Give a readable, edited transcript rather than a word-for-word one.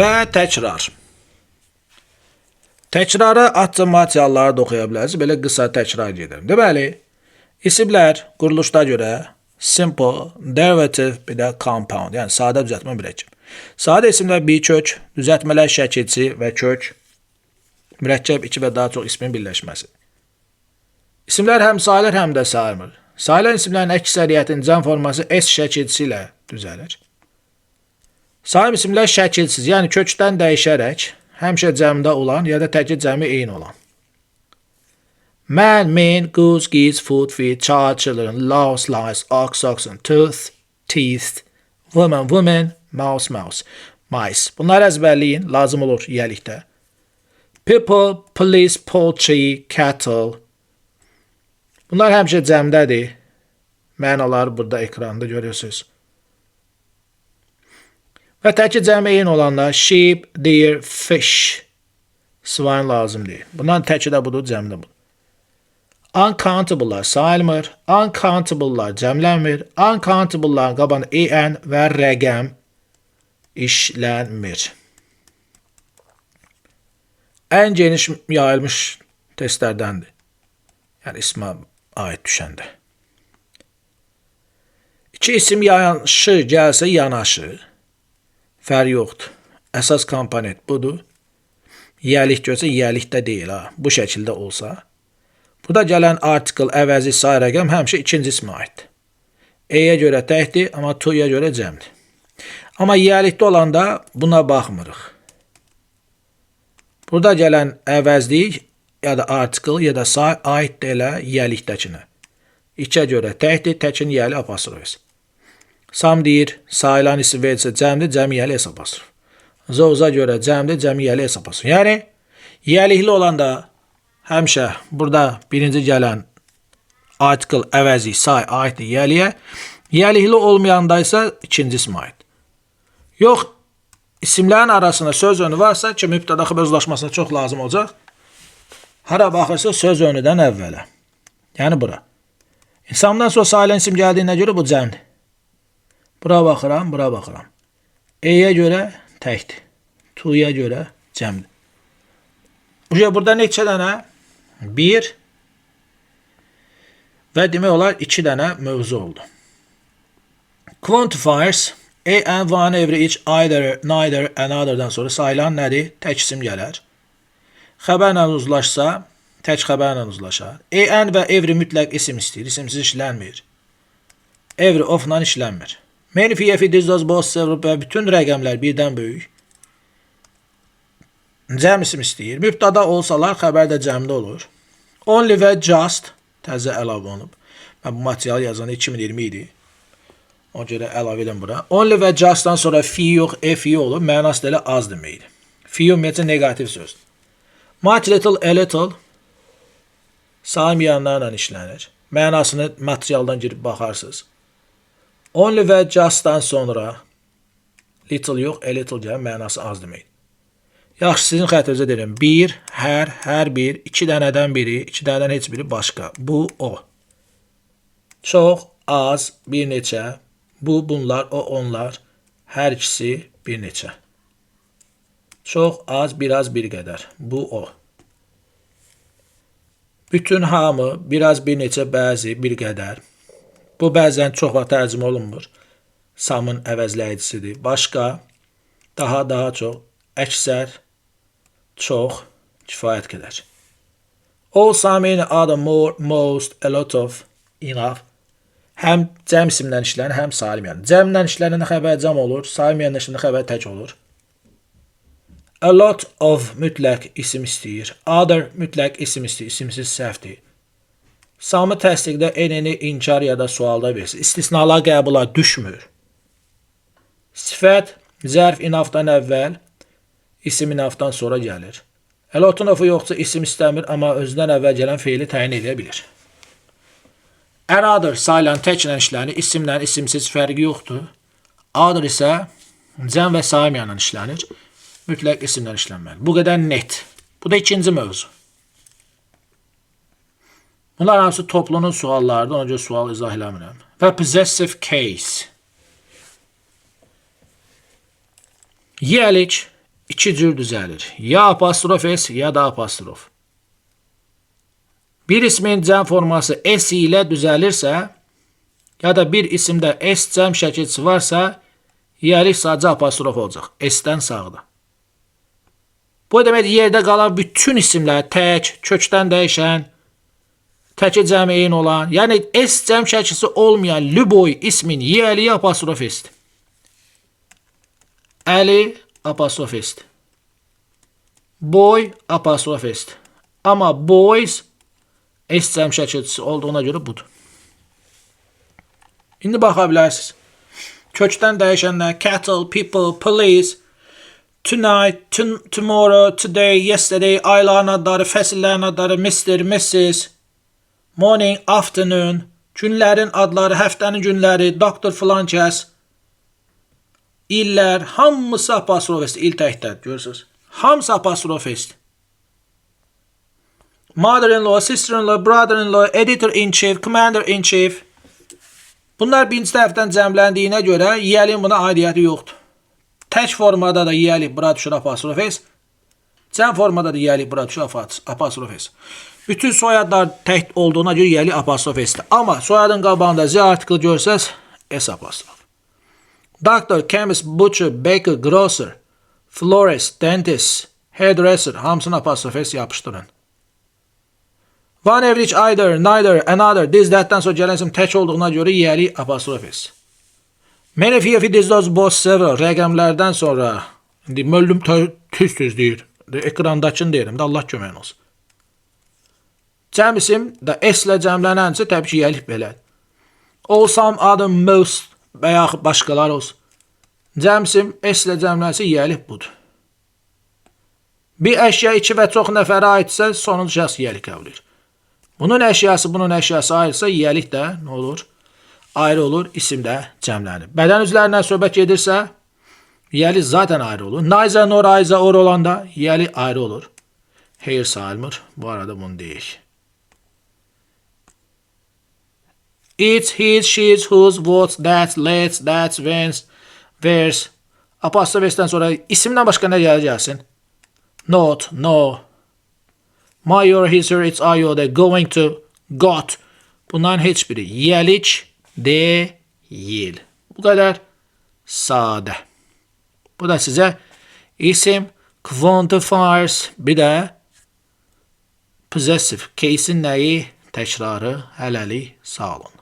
və təkrar. Təkrarı açıq materialları da oxuya bilərsiniz. Belə qısa təkrar gedirəm. Deməli, isimlər quruluşda görə simple, derivative, bir də compound, yəni sadə düzəltmə mürəkkəb. Sadə isimlər bir kök, düzəltmələr şəkilçi və kök, mürəkkəb iki və daha çox ismin birləşməsi. İsimlər həm sayılır, həm də sayılmır. Sayılan isimlərin əksəriyyətinin cəm forması S şəkilçisi ilə düzəlir. Sayım isimlər şəkilsiz, yəni kökdən dəyişərək, həmişə cəmdə olan ya da təki cəmi eyni olan. Man, men, goose, geese, food, feet, child, children, louse, lice, ox, oxen, tooth, teeth, woman, woman, mouse, mouse, mice. Bunları əzbərləyin, lazım olur yiyəlikdə. People, police, poultry, cattle. Bunlar həmişə cəmdədir. Mənaları burada ekranda görürsünüz. Və təki cəmi eyni olanlar sheep, deer, fish. Swine lazım deyil. Bundan təki də budur, cəmdə budur. Uncountable'lar sayılmır, uncountable'lar cəmlənmir, uncountable'ların qabağına en və rəqəm işlənmir. Ən geniş yayılmış testlərdəndir. Yəni ismə aid düşəndə. İki isim yanaşı gəlsə yanaşı. Fərq yoxdur. Əsas komponent budur. Yiyəlik görsə yiyəlikdə deyil. Bu şəkildə olsa. Burada gələn article əvəzi say rəqəm həmişə ikinci ismə aiddir. E-yə görə təkdir, amma to-ya görə cəmdir. Amma yiyəlikdə olanda buna baxmırıq. Burada gələn əvəzlik ya da article ya da say aiddir elə yiyəlikdəkinə. İkiyə görə təkdir, təkin yiyəli apostrofis. Sam deyir, sayılan isim verilsə cəmdir, cəmi yiyəli hesab asır. Zoza görə cəmdir, cəmi yiyəli hesab asır. Yəni, yiyəlikli olanda həmişə burada birinci gələn article əvəzi say aiddir yiyəliyə. Yiyəlikli olmayanda isə ikinci isim aid. Yox, isimlərin arasında söz önü varsa ki, mübtəda xəbər özlaşmasına çox lazım olacaq. Hara baxırsa söz önüdən əvvələ. Yəni bura. İnsandan sonra sayılan isim gəldiyinə görə bu cəmdir. Bura baxıram, bura baxıram. E-yə görə təkdir. To-ya görə cəmdir. Burada neçə dənə? 1 və demək olar 2 dənə mövzu oldu. Quantifiers A and one every each, either, neither, another'dan sonra sayılan nədir? Tək isim gələr. Xəbərlə uzlaşsa, tək xəbərlə uzlaşar. A and və every mütləq isim istəyir, isimsiz işlənmir. Every of-la işlənmir. Many, few, this, those, both, several və bütün rəqəmlər birdən böyük. Cəm isim istəyir. Mübtada olsalar xəbər də cəmdə olur. Only və just təzə əlavə olunub. Mən bu material yazanı 2020 idi. Ona görə əlavə edin bura. Only və justdan sonra few yox, few olur. Mənası da elə az deməkdir. Few ümumiyyətlə negativ sözdür. Much little, a little saymayanlarla işlənir. Mənasını materialdan girib baxarsınız. Only və justdan sonra little yox, a little gələn mənası az deməkdir. Yaxşı, sizin xətrinizə deyirəm. Bir, hər bir, iki dənədən biri, iki dənədən heç biri başqa. Bu, o. Çox, az, bir neçə. Bu, bunlar, o, onlar. Hər ikisi, bir neçə. Çox, az, biraz, bir qədər. Bu, o. Bütün, hamı, biraz, bir neçə, bəzi, bir qədər. Bu, bəzən çox vaxt tərcümə olunmur. Samın əvəzləyicisidir. Başqa, daha çox, əksər, çox, kifayət qədər. All, some, any, other, more, most, a lot of, enough. Həm cəm isimdən işlənir, həm sayılmayan. Cəmdən işlənəndə xəbər cəm olur, sayılmayan işləndə xəbər tək olur. A lot of mütləq isim istəyir. Other mütləq isim istəyir, isimsiz səhvdir. Samı təsdiqdə enini inkar ya da sualda versin. İstisnalar qəbula düşmür. Sifət, zərf inafdan əvvəl, isim inafdan sonra gəlir. A lotun ofu yoxsa isim istəmir, amma özündən əvvəl gələn feili təyin edə bilir. Another sayılan təklə işlənir, isimlə isimsiz fərqi yoxdur. Other isə cəm və saymayanla işlənir, mütləq isimlə işlənməli. Bu qədər net. Bu da ikinci mövzu. Bunlar hamısı toplunun suallarıdır, ona görə sual izah eləmirəm. Və possessive case. Yiyəlik iki cür düzəlir. Ya apostrof S, ya da apostrof. Bir ismin cəm forması S ilə düzəlirsə, ya da bir isimdə S cəm şəkilçisi varsa, yelik sadəcə apostrof olacaq. S-dən sağda. Bu demək yerdə qalan bütün isimlər tək, kökdən dəyişən, təki cəmi eyni olan, yəni S cəm şəkilçisi olmayan lüboy ismin yeliyi apostrof S-dir. Əli apostrof S-dir. Boy apostrof S-dir. Amma boys S cəm şəkilçisi olduğuna görə budur. İndi baxa bilərsiniz. Kökdən dəyişənlər cattle, people, police, tonight, tomorrow, today, yesterday, ayların adları, fəsillərin adları, Mr., Mrs., morning, afternoon, günlərin adları, həftənin günləri, doktor filan kəs, illər, hamısı apostrof S, il təkdədir, görürsünüz. Hamısı apostrof S. Mother-in-law, sister-in-law, brother-in-law, editor-in-chief, commander-in-chief. Bunlar birinci tərəfdən cəmləndiyinə görə yiyəlin buna aidiyyəti yoxdur. Tək formada da yiyəlik bura düşür apostrof S. Cəm formada da yiyəlik bura düşür apostrof S. Bütün soyadlar tək olduğuna görə yiyəlik apostrof S-dir. Amma soyadın qabağında Z artiklı görsəz S apostrof. Doctor, chemist, butcher, baker, grocer, florist, dentist, hairdresser hamısını apostrof S yapışdırın. One, average, either, neither, another, this, that'dan sonra gələn isim tək olduğuna görə yiyəlik apostrof S. Many, few, this, those, both, several rəqəmlərdən sonra indi müəllim tüz deyir. Ekrandakını deyirəm də Allah köməyin olsun. Cəm isim də S ilə cəmlənənsə təbii ki yiyəlik belədir. All, some, other, most və yaxud başqalar olsun. Cəm isim S ilə cəmlənsə yiyəlik budur. Bir əşya iki və çox nəfərə aidsə sonuncu şəxs yiyəlik qəbul edir. Bunun əşyası ayrılsa yiyəlik də nə olur? Ayrı olur, isim də cəmlənir. Bədən üzvlərindən söhbət gedirsə, yiyəlik zaten ayrı olur. Neither, nor, either, or olanda yiyəlik ayrı olur. Here sayılmır. Bu arada bunu deyək. It, his, she's, whose, what's, that's, let's, that's, when's, where's. Apostrof S-dən sonra isimdən başqa nə gəlsin? Not, no. My, your, his, her, it's, I, your, they, going to, got. Bunların heç biri yiyəlik deyil. Bu qədər sadə. Bu da sizə isim, quantifiers, bir də possessive case'in nəyi? Təkrarı, hələlik, sağ olun.